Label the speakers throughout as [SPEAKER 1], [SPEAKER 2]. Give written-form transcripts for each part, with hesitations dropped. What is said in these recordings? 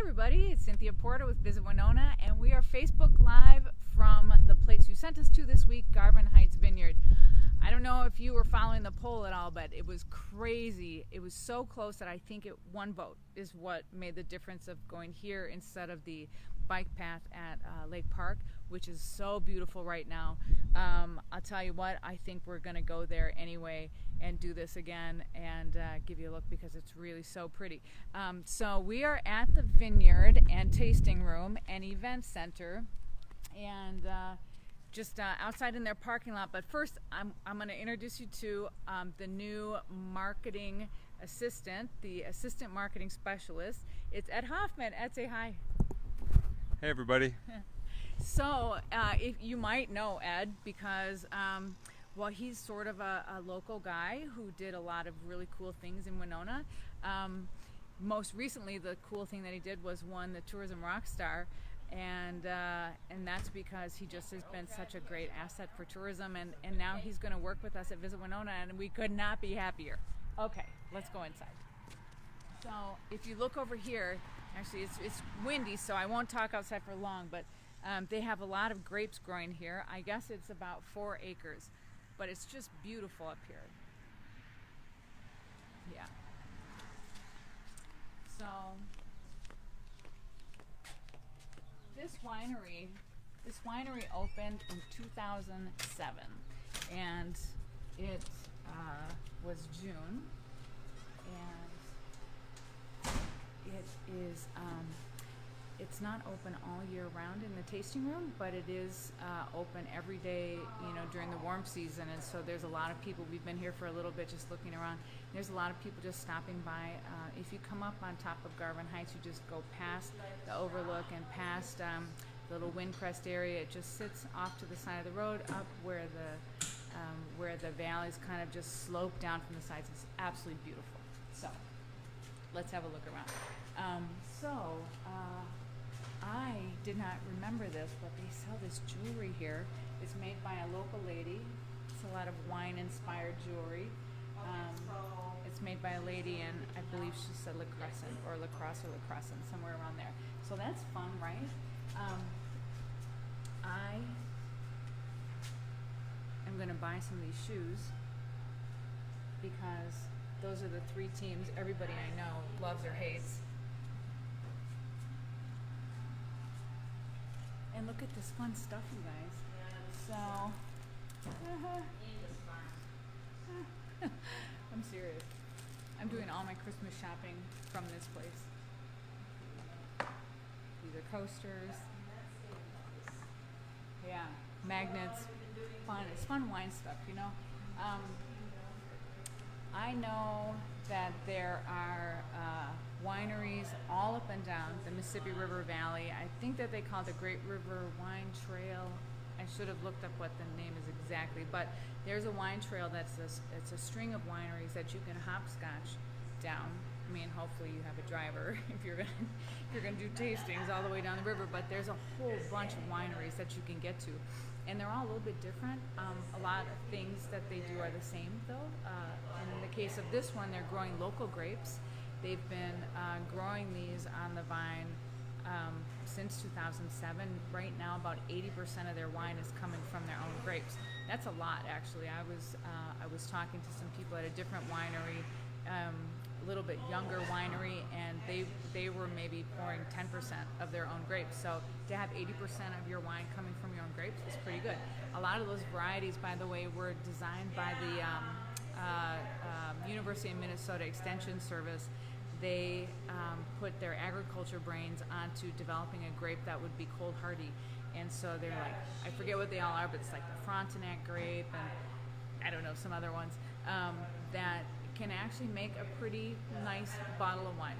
[SPEAKER 1] everybody, it's Cynthia Porter with Visit Winona, and we are Facebook Live from the place you sent us to this week, Garvin Heights Vineyard. I don't know if you were following the poll at all, but it was crazy. It was so close that I think one vote is what made the difference of going here instead of the bike path at Lake Park, which is so beautiful right now. I'll tell you what, I think we're going to go there anyway and do this again and give you a look because it's really so pretty. So we are at the Vineyard and Tasting Room and Event Center, and just outside in their parking lot. But first, I'm going to introduce you to the new marketing assistant, the assistant marketing specialist. It's Ed Hoffman. Ed, say hi.
[SPEAKER 2] Hey, everybody.
[SPEAKER 1] So, if you might know Ed because, well, he's sort of a local guy who did a lot of really cool things in Winona. Most recently, the cool thing that he did was won the Tourism Rockstar, and that's because he just has been such a great asset for tourism, and now he's going to work with us at Visit Winona, and we could not be happier. Okay, let's go inside. So, if you look over here, actually, it's windy, so I won't talk outside for long, but they have a lot of grapes growing here. I guess it's about 4 acres, but it's just beautiful up here. Yeah. So, this winery opened in 2007, and it was June, and it is it's not open all year round in the tasting room, but it is open every day, during the warm season. And so there's a lot of people. We've been here for a little bit just looking around. There's a lot of people just stopping by. If you come up on top of Garvin Heights, you just go past the overlook and past the little Windcrest area. It just sits off to the side of the road up where the valleys kind of just slope down from the sides. It's absolutely beautiful. So let's have a look around. I did not remember this, but they sell this jewelry here. It's made by a local lady. It's a lot of wine-inspired jewelry. It's made by a lady, and I believe she said La Crescent, somewhere around there. So that's fun, right? I am going to buy some of these shoes because those are the 3 teams everybody I know loves or hates. And look at this fun stuff, you guys. So, I'm serious. I'm doing all my Christmas shopping from this place. These are coasters. Yeah, magnets. Fun. It's fun wine stuff, I know that there are wineries all up and down the Mississippi River Valley. I think that they call it the Great River Wine Trail. I should have looked up what the name is exactly, but there's a wine trail it's a string of wineries that you can hopscotch down. I mean, hopefully you have a driver if you're gonna do tastings all the way down the river, but there's a whole bunch of wineries that you can get to. And they're all a little bit different. A lot of things that they do are the same, though. In the case of this one, they're growing local grapes. They've been growing these on the vine since 2007. Right now, about 80% of their wine is coming from their own grapes. That's a lot, actually. I was talking to some people at a different winery, a little bit younger winery, and they were maybe pouring 10% of their own grapes. So to have 80% of your wine coming from your own grapes is pretty good. A lot of those varieties, by the way, were designed by the University of Minnesota Extension Service. They put their agriculture brains onto developing a grape that would be cold hardy. And so they're like, I forget what they all are, but it's like the Frontenac grape and I don't know, some other ones that can actually make a pretty nice bottle of wine.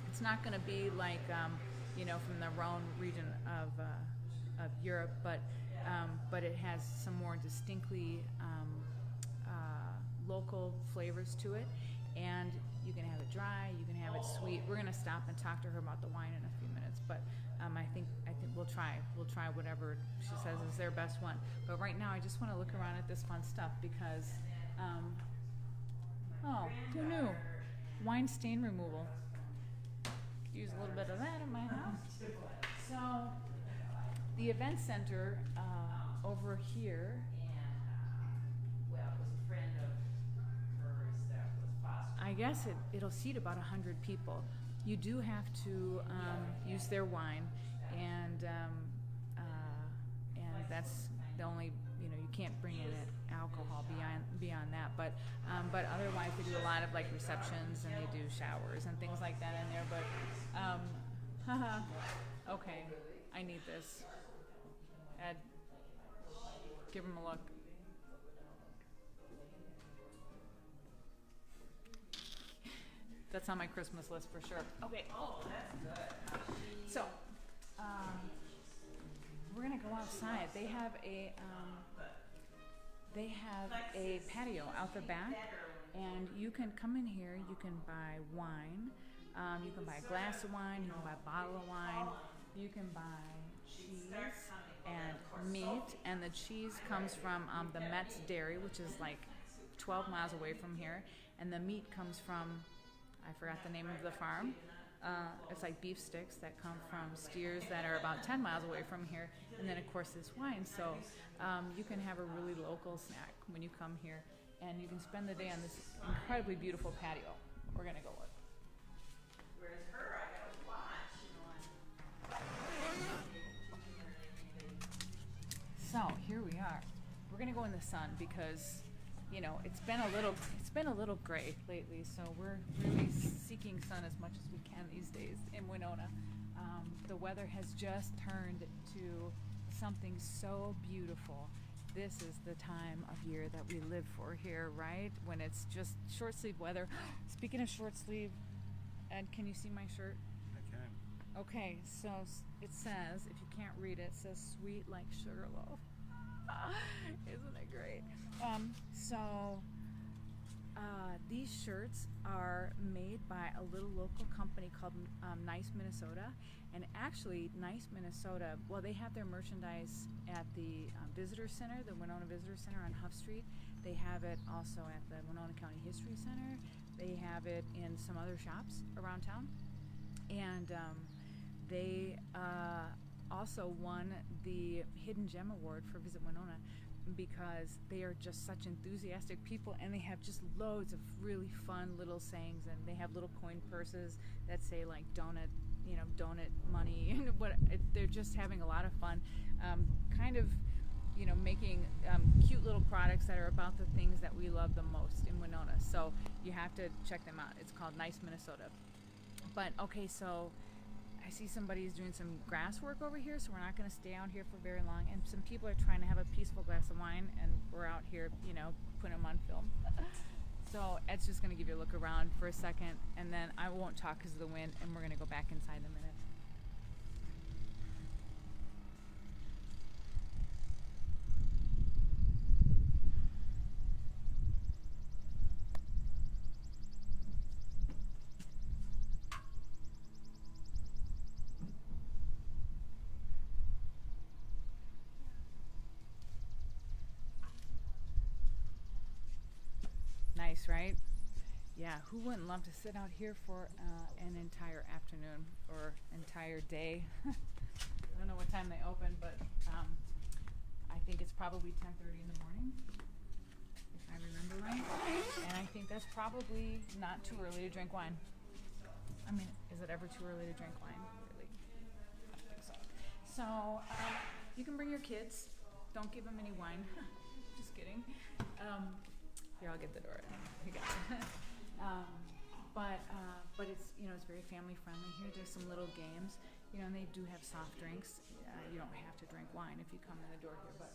[SPEAKER 1] It's not going to be like, from the Rhone region of Europe, but it has some more distinctly local flavors to it. And you can have it dry, you can have it sweet. We're going to stop and talk to her about the wine in a few minutes, but I think we'll try whatever she says is their best one. But right now, I just want to look around at this fun stuff because, who knew? Wine stain removal. use a little bit of that in my house. So the event center over here. I guess it'll seat about 100 people. You do have to use their wine, and that's the only, you can't bring in alcohol beyond that. But otherwise they do a lot of like receptions, and they do showers and things like that in there. But okay, I need this. Ed, give him a look. That's on my Christmas list for sure. Okay. Oh, that's good. So, we're gonna go outside. They have a patio out the back, and you can come in here. You can buy wine. You can buy a glass of wine. You can buy a bottle of wine. You can buy cheese and meat, and the cheese comes from the Metz Dairy, which is like 12 miles away from here, and the meat comes from, I forgot the name of the farm. It's like beef sticks that come from steers that are about 10 miles away from here. And then, of course, this wine. So you can have a really local snack when you come here. And you can spend the day on this incredibly beautiful patio. We're going to go look. Where's her? I got to watch. So here we are. We're going to go in the sun because it's been a little gray lately, so we're really seeking sun as much as we can these days in Winona. The weather has just turned to something so beautiful. This is the time of year that we live for here, right? When it's just short sleeve weather. Speaking of short sleeve, Ed, can you see my shirt?
[SPEAKER 2] I can.
[SPEAKER 1] Okay, so it says, if you can't read it, it says sweet like sugarloaf. Isn't it great? These shirts are made by a little local company called Nice Minnesota. And actually, Nice Minnesota, well, they have their merchandise at the Visitor Center, the Winona Visitor Center on Huff Street. They have it also at the Winona County History Center. They have it in some other shops around town. And they also won the Hidden Gem Award for Visit Winona because they are just such enthusiastic people, and they have just loads of really fun little sayings, and they have little coin purses that say like donut money, and they're just having a lot of fun, making cute little products that are about the things that we love the most in Winona. So you have to check them out. It's called Nice Minnesota. But okay, so I see somebody's doing some grass work over here, so we're not going to stay out here for very long. And some people are trying to have a peaceful glass of wine, and we're out here, putting them on film. So Ed's just going to give you a look around for a second, and then I won't talk because of the wind, and we're going to go back inside in a minute. Nice, right? Yeah, who wouldn't love to sit out here for an entire afternoon or entire day? I don't know what time they open, but I think it's probably 10:30 in the morning, if I remember right. And I think that's probably not too early to drink wine. I mean, is it ever too early to drink wine? Really? I don't think so. So you can bring your kids. Don't give them any wine. Just kidding. Here, I'll get the door. You got it. But it's it's very family friendly here. There's some little games, and they do have soft drinks. You don't have to drink wine if you come in the door here, but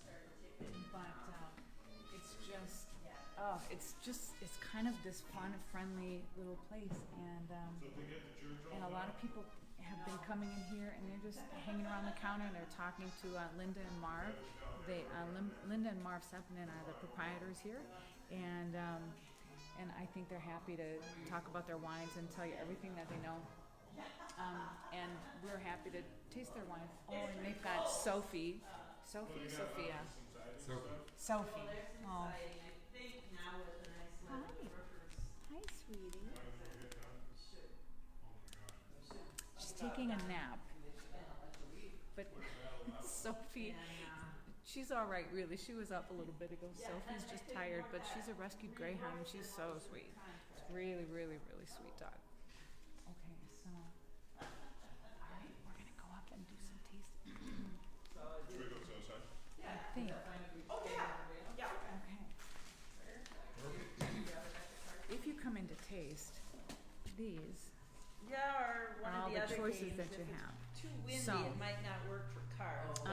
[SPEAKER 1] it's kind of this fun, friendly little place, and a lot of people have been coming in here, and they're just hanging around the counter, and they're talking to Linda and Marv. Linda and Marv Sepinen are the proprietors here, and I think they're happy to talk about their wines and tell you everything that they know. And we're happy to taste their wines. Oh, and they've got Sophia. Oh. Hi, sweetie. taking a nap. But Sophie, she's all right, really. She was up a little bit ago. Sophie's just tired, but she's a rescued greyhound, and she's so sweet. It's really, really, really sweet dog. Okay, so, all right, we're gonna go up and do some tasting.
[SPEAKER 2] Should we go to the outside?
[SPEAKER 1] I think.
[SPEAKER 3] Oh, yeah.
[SPEAKER 1] Okay. If you come in to taste, these
[SPEAKER 3] Yeah, or one
[SPEAKER 1] are all
[SPEAKER 3] of the
[SPEAKER 1] the
[SPEAKER 3] other
[SPEAKER 1] choices
[SPEAKER 3] games.
[SPEAKER 1] that
[SPEAKER 3] If
[SPEAKER 1] you
[SPEAKER 3] it's
[SPEAKER 1] have.
[SPEAKER 3] too windy,
[SPEAKER 1] So-
[SPEAKER 3] it might not work for cars. but-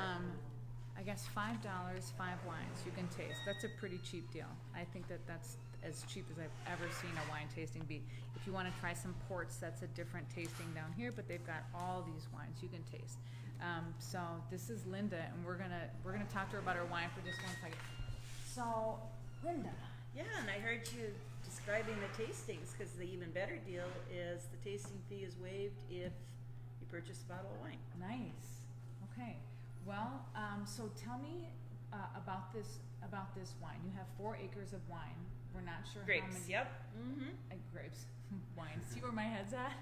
[SPEAKER 1] I guess $5, 5 wines you can taste. That's a pretty cheap deal. I think that that's as cheap as I've ever seen a wine tasting be. If you want to try some ports, that's a different tasting down here, but they've got all these wines you can taste. So this is Linda, and we're gonna talk to her about her wine for just 1 second. So Linda,
[SPEAKER 3] Yeah, and I heard you describing the tastings, because the even better deal is the tasting fee is waived if you purchase a bottle of wine.
[SPEAKER 1] nice. Okay. Well, so tell me about this wine. You have 4 acres of wine. We're not sure how
[SPEAKER 3] Grapes,
[SPEAKER 1] many.
[SPEAKER 3] yep. Mm-hmm.
[SPEAKER 1] Grapes, wine. See where my head's at?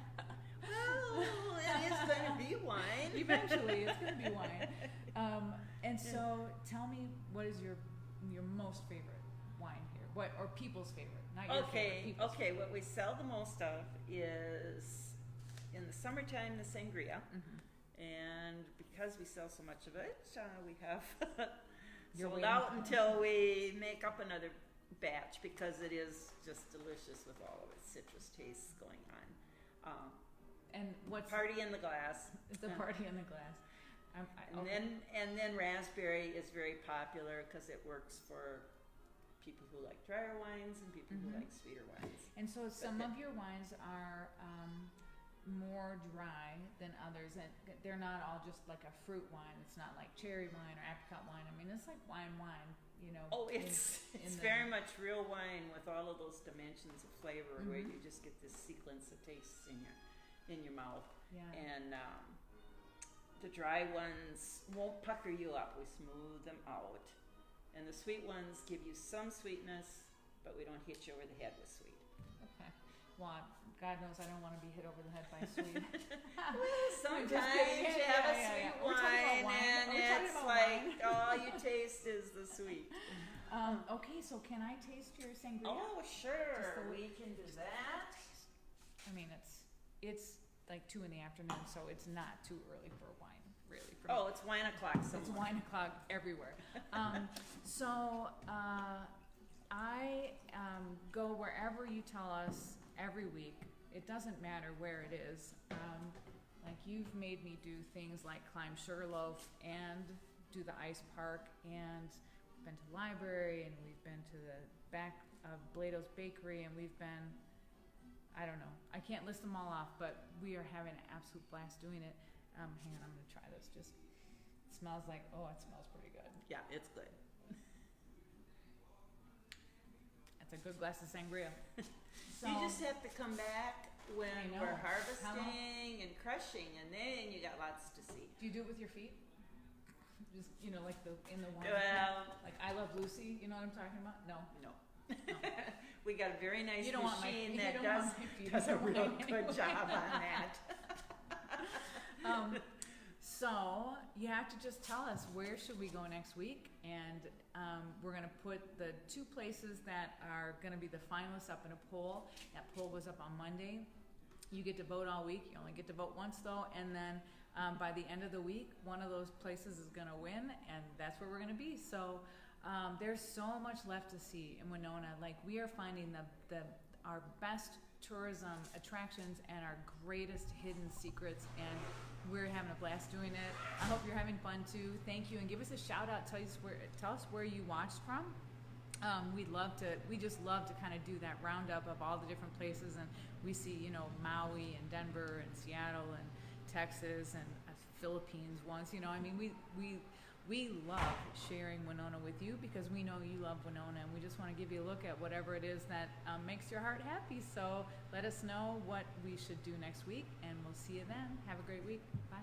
[SPEAKER 3] Well, it is going to be wine.
[SPEAKER 1] Eventually, it's going to be wine. And so, tell me, what is your most favorite wine here? What or people's favorite? Not your favorite. People's
[SPEAKER 3] Okay. What we sell the most of is in the summertime the sangria, and because we sell so much of it, we have
[SPEAKER 1] You're
[SPEAKER 3] sold
[SPEAKER 1] waiting
[SPEAKER 3] out
[SPEAKER 1] for it.
[SPEAKER 3] until we make up another batch, because it is just delicious with all of its citrus tastes going on.
[SPEAKER 1] And what's
[SPEAKER 3] Party in the glass.
[SPEAKER 1] the party in the glass?
[SPEAKER 3] And then raspberry is very popular because it works for people who like drier wines and people who like sweeter wines.
[SPEAKER 1] And so some of your wines are more dry than others, and they're not all just like a fruit wine. It's not like cherry wine or apricot wine. I mean, it's like wine, you know.
[SPEAKER 3] Oh, it's very much real wine with all of those dimensions of flavor, where you just get this sequence of tastes in your mouth.
[SPEAKER 1] Yeah.
[SPEAKER 3] And the dry ones won't pucker you up. We smooth them out. And the sweet ones give you some sweetness, but we don't hit you over the head with sweet.
[SPEAKER 1] Okay. Well, God knows I don't want to be hit over the head by sweet.
[SPEAKER 3] Well, sometimes
[SPEAKER 1] kidding.
[SPEAKER 3] you
[SPEAKER 1] Yeah,
[SPEAKER 3] have
[SPEAKER 1] yeah,
[SPEAKER 3] a
[SPEAKER 1] yeah.
[SPEAKER 3] sweet
[SPEAKER 1] We're talking about
[SPEAKER 3] wine,
[SPEAKER 1] wine.
[SPEAKER 3] and
[SPEAKER 1] We're talking
[SPEAKER 3] it's
[SPEAKER 1] about
[SPEAKER 3] like all you taste is the sweet.
[SPEAKER 1] Okay, so can I taste your sangria?
[SPEAKER 3] Oh, sure,
[SPEAKER 1] Just the-
[SPEAKER 3] we can do that.
[SPEAKER 1] I mean, it's like 2 p.m, so it's not too early for wine, really. For me.
[SPEAKER 3] Oh, it's wine o'clock somewhere.
[SPEAKER 1] It's wine o'clock everywhere. So I go wherever you tell us every week. It doesn't matter where it is. Like you've made me do things like climb Sugarloaf and do the ice park, and we've been to the library, and we've been to the back of Blado's Bakery, and we've been, I don't know, I can't list them all off, but we are having an absolute blast doing it. Hang on, I'm gonna try this. Just it smells like, oh, it smells pretty good.
[SPEAKER 3] Yeah, it's good.
[SPEAKER 1] That's a good glass of sangria. So,
[SPEAKER 3] You just have to come back
[SPEAKER 1] I
[SPEAKER 3] when
[SPEAKER 1] know.
[SPEAKER 3] we're
[SPEAKER 1] How long?
[SPEAKER 3] harvesting and crushing, and then you got lots to see.
[SPEAKER 1] do you do it with your feet? Just like in the wine.
[SPEAKER 3] Well,
[SPEAKER 1] Like I Love Lucy. You know what I'm talking about? No.
[SPEAKER 3] no. We got a very nice
[SPEAKER 1] You don't want my-
[SPEAKER 3] machine
[SPEAKER 1] you
[SPEAKER 3] that
[SPEAKER 1] don't
[SPEAKER 3] does
[SPEAKER 1] want my feet
[SPEAKER 3] does a
[SPEAKER 1] in the
[SPEAKER 3] real
[SPEAKER 1] wine
[SPEAKER 3] good
[SPEAKER 1] anyway.
[SPEAKER 3] job on that.
[SPEAKER 1] So you have to just tell us where should we go next week, and we're going to put the 2 places that are going to be the finalists up in a poll. That poll goes up on Monday. You get to vote all week. You only get to vote once though, and then by the end of the week, one of those places is going to win, and that's where we're going to be. So there's so much left to see in Winona. Like we are finding our best tourism attractions and our greatest hidden secrets, and we're having a blast doing it. I hope you're having fun too. Thank you, and give us a shout out. Tell us where you watched from. We just love to kind of do that roundup of all the different places, and we see Maui and Denver and Seattle and Texas and Philippines once. I mean we love sharing Winona with you because we know you love Winona, and we just want to give you a look at whatever it is that makes your heart happy. So let us know what we should do next week, and we'll see you then. Have a great week. Bye.